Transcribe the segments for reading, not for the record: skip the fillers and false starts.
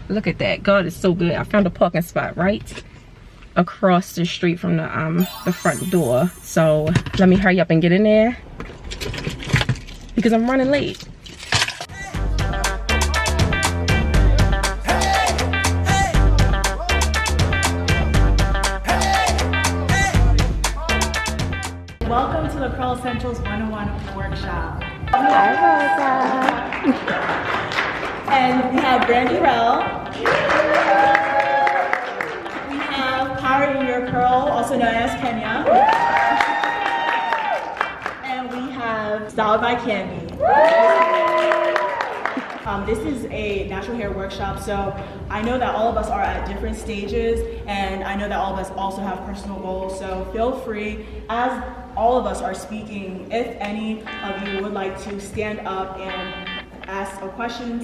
Look at that. God is so good. I found a parking spot right across the street from the front door. So let me hurry up and get in there because I'm running late. Welcome to the Curl Essentials 101 workshop. Hi, Rosa. And we have Brandi Harrell. We have Power in Your Curl, also known as Kenya. And we have Styled by Candy. This is a natural hair workshop, so I know that all of us are at different stages, and I know that all of us also have personal goals, so feel free, as all of us are speaking, if any of you would like to stand up and ask a question,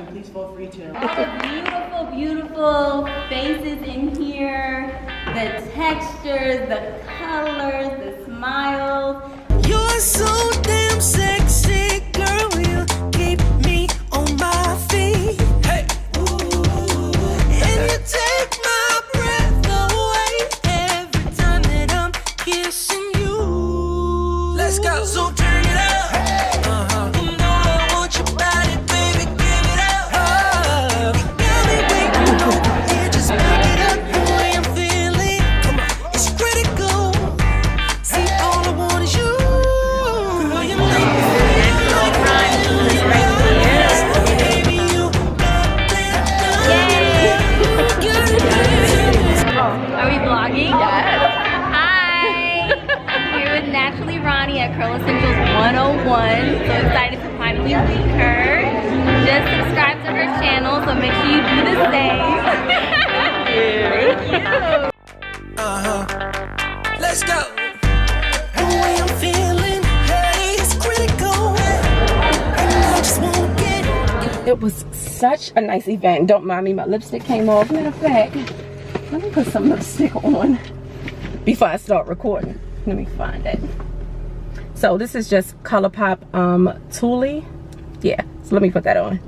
please feel free to. All the beautiful, beautiful faces in here, the textures, the colors, the smiles. You're so damn sexy, girl, you keep me on my feet. Hey. Ooh. And you take my breath away every time that I'm kissing you. Let's go. So turn it up. You know I want your body, baby, give it up. You got me waiting over here, just pick it up the way I'm feeling. Come on, it's critical. See, all I want is you. Girl, you make me feel like baby, you got that. Yay! Are we vlogging? Yes. Hi! I'm here with Naturally Ronnie at Curl Essentials 101. So excited to finally meet her. Just subscribe to her channel, so make sure you do the same. Thank you. Let's go. The way I'm feeling, hey, it's critical. And I just won't get It was such a nice event. Don't mind me, my lipstick came off. Matter of fact, let me put some lipstick on before I start recording. Let me find it. So this is just ColourPop Thule. Yeah, so let me put that on.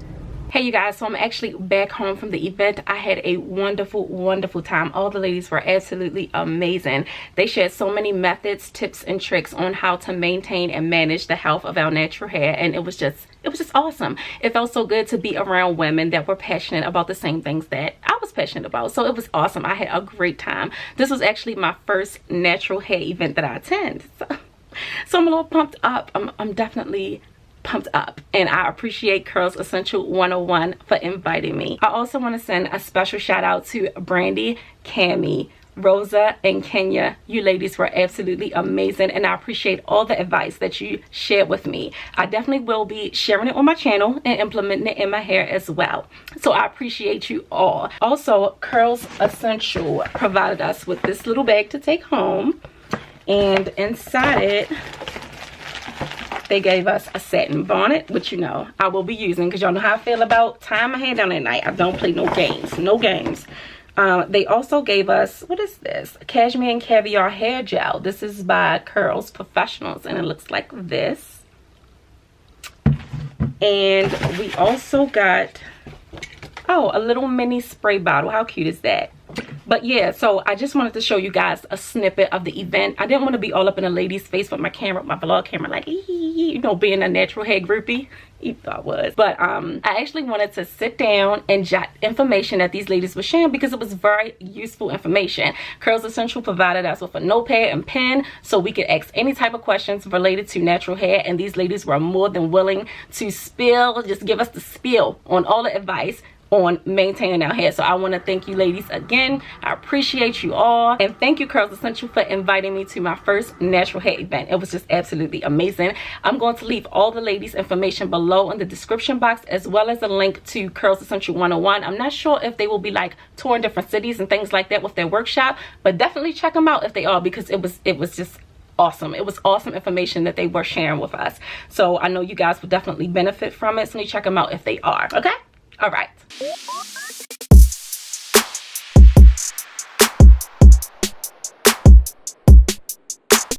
Hey you guys, so I'm actually back home from the event. I had a wonderful time. All the ladies were absolutely amazing. They shared so many methods, tips, and tricks on how to maintain and manage the health of our natural hair, and it was just awesome. It felt so good to be around women that were passionate about the same things that I was passionate about. So it was awesome. I had a great time. This was actually my first natural hair event that I attend. So I'm a little pumped up. I'm definitely pumped up, and I appreciate Curls Essential 101 for inviting me. I also want to send a special shout out to Brandi, Cammie, Rosa, and Kenya. You ladies were absolutely amazing, and I appreciate all the advice that you shared with me. I definitely will be sharing it on my channel and implementing it in my hair as well. So I appreciate you all. Also, Curls Essential provided us with this little bag to take home, and inside it they gave us a satin bonnet, which you know I will be using because y'all know how I feel about tying my hair down at night. I don't play no games, no games. They also gave us, what is this? Cashmere and Caviar hair gel. This is by Curls Professionals, and it looks like this. And we also got, oh, a little mini spray bottle. How cute is that? But yeah, so I just wanted to show you guys a snippet of the event. I didn't want to be all up in a lady's face with my camera, my vlog camera, like, you know, being a natural hair groupie. You thought I was. But I actually wanted to sit down and jot information that these ladies were sharing because it was very useful information. Curls Essential provided us with a notepad and pen so we could ask any type of questions related to natural hair, and these ladies were more than willing to just give us the spiel on all the advice on maintaining our hair. So I want to thank you ladies again. I appreciate you all, and thank you Curls Essential for inviting me to my first natural hair event. It was just absolutely amazing. I'm going to leave all the ladies information below in the description box, as well as a link to Curls Essential 101. I'm not sure if they will be like touring different cities and things like that with their workshop, but definitely check them out if they are, because it was just awesome. It was awesome information that they were sharing with us. So I know you guys will definitely benefit from it, so check them out if they are. Okay, all right.